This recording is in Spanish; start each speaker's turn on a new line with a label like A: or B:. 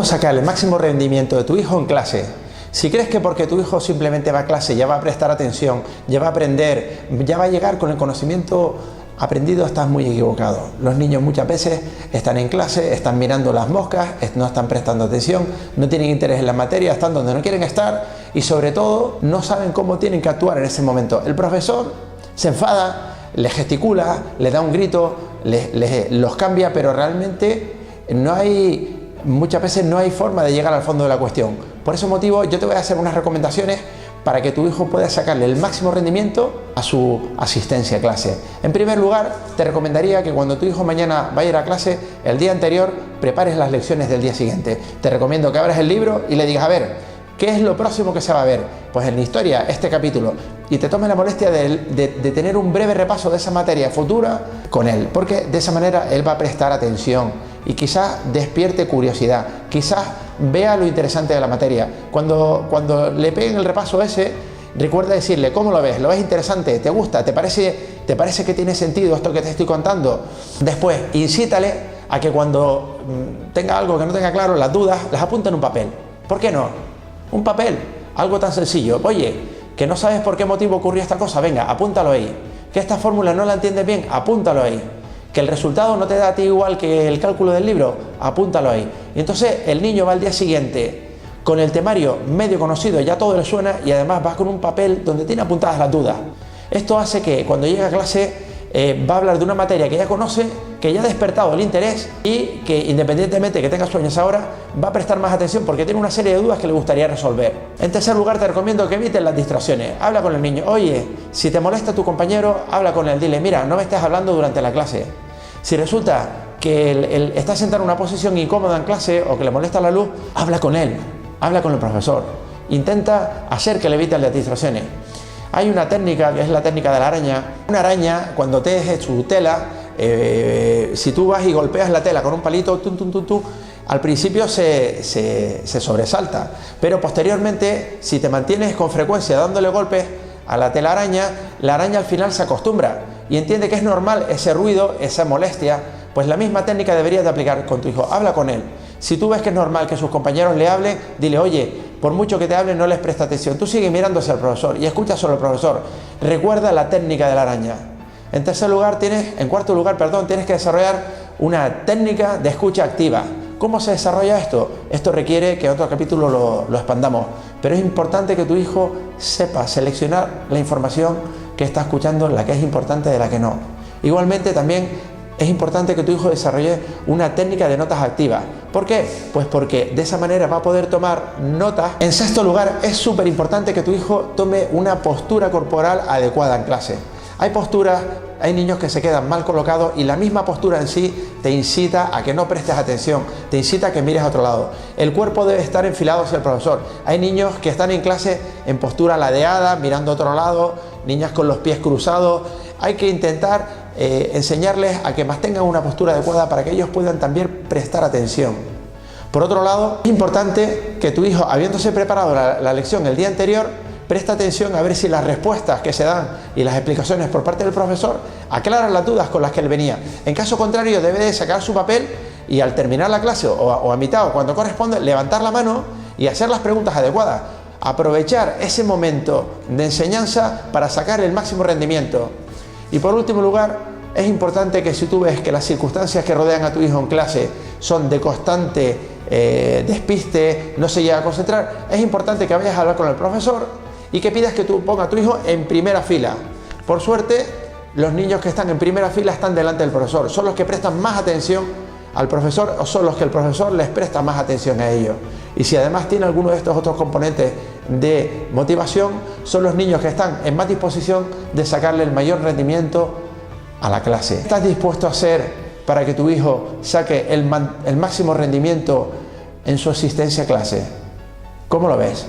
A: sacar el máximo rendimiento de tu hijo en clase. Si crees que porque tu hijo simplemente va a clase, ya va a prestar atención, ya va a aprender, ya va a llegar con el conocimiento aprendido, estás muy equivocado. Los niños muchas veces están en clase, están mirando las moscas, no están prestando atención, no tienen interés en la materia, están donde no quieren estar y sobre todo no saben cómo tienen que actuar en ese momento. El profesor se enfada, les gesticula, les da un grito, los cambia, pero realmente muchas veces no hay forma de llegar al fondo de la cuestión. Por ese motivo yo te voy a hacer unas recomendaciones para que tu hijo pueda sacarle el máximo rendimiento a su asistencia a clase. En primer lugar, te recomendaría que cuando tu hijo mañana vaya a ir a clase, el día anterior prepares las lecciones del día siguiente. Te recomiendo que abras el libro y le digas, a ver, ¿qué es lo próximo que se va a ver? Pues en la historia, este capítulo. Y te tomes la molestia de tener un breve repaso de esa materia futura con él, porque de esa manera él va a prestar atención y quizás despierte curiosidad, quizás vea lo interesante de la materia. Cuando le peguen el repaso ese, recuerda decirle, ¿cómo lo ves? ¿Lo ves interesante? ¿Te gusta? ¿Te parece que tiene sentido esto que te estoy contando? Después, incítale a que cuando tenga algo que no tenga claro, las dudas, las apunte en un papel. ¿Por qué no? Un papel, algo tan sencillo. Oye, que no sabes por qué motivo ocurrió esta cosa, venga, apúntalo ahí. Que esta fórmula no la entiendes bien, apúntalo ahí. Que el resultado no te da a ti igual que el cálculo del libro, apúntalo ahí. Y entonces el niño va al día siguiente con el temario medio conocido, ya todo le suena y además va con un papel donde tiene apuntadas las dudas. Esto hace que cuando llegue a clase va a hablar de una materia que ya conoce, que ya ha despertado el interés y que independientemente de que tenga sueños ahora, va a prestar más atención porque tiene una serie de dudas que le gustaría resolver. En tercer lugar, te recomiendo que evites las distracciones. Habla con el niño. Oye, si te molesta tu compañero, habla con él. Dile, mira, no me estés hablando durante la clase. Si resulta que él está sentado en una posición incómoda en clase o que le molesta la luz, habla con él, habla con el profesor. Intenta hacer que le evites las distracciones. Hay una técnica que es la técnica de la araña. Una araña, cuando teje su tela, si tú vas y golpeas la tela con un palito, al principio se sobresalta, pero posteriormente, si te mantienes con frecuencia dándole golpes a la telaraña, la araña al final se acostumbra y entiende que es normal ese ruido, esa molestia. Pues la misma técnica deberías de aplicar con tu hijo. Habla con él. Si tú ves que es normal que sus compañeros le hablen, dile, oye, por mucho que te hablen, no les presta atención. Tú sigue mirándose al profesor y escucha solo al profesor. Recuerda la técnica de la araña. En cuarto lugar, tienes que desarrollar una técnica de escucha activa. ¿Cómo se desarrolla esto? Esto requiere que en otro capítulo lo expandamos, pero es importante que tu hijo sepa seleccionar la información que está escuchando, la que es importante de la que no. Igualmente también es importante que tu hijo desarrolle una técnica de notas activas. ¿Por qué? Pues porque de esa manera va a poder tomar notas. En sexto lugar, es súper importante que tu hijo tome una postura corporal adecuada en clase. Hay niños que se quedan mal colocados y la misma postura en sí te incita a que no prestes atención, te incita a que mires a otro lado. El cuerpo debe estar enfilado hacia el profesor. Hay niños que están en clase en postura ladeada, mirando a otro lado, niñas con los pies cruzados. Hay que intentar enseñarles a que mantengan una postura adecuada para que ellos puedan también prestar atención. Por otro lado, es importante que tu hijo, habiéndose preparado la lección el día anterior, presta atención a ver si las respuestas que se dan y las explicaciones por parte del profesor aclaran las dudas con las que él venía. En caso contrario, debe de sacar su papel y al terminar la clase o a mitad o cuando corresponde, levantar la mano y hacer las preguntas adecuadas. Aprovechar ese momento de enseñanza para sacar el máximo rendimiento. Y por último lugar, es importante que si tú ves que las circunstancias que rodean a tu hijo en clase son de constante despiste, no se llega a concentrar, es importante que vayas a hablar con el profesor y que pidas que tú pongas a tu hijo en primera fila. Por suerte, los niños que están en primera fila están delante del profesor, son los que prestan más atención al profesor o son los que el profesor les presta más atención a ellos. Y si además tiene alguno de estos otros componentes de motivación, son los niños que están en más disposición de sacarle el mayor rendimiento a la clase. ¿Qué estás dispuesto a hacer para que tu hijo saque el máximo rendimiento en su asistencia a clase? ¿Cómo lo ves?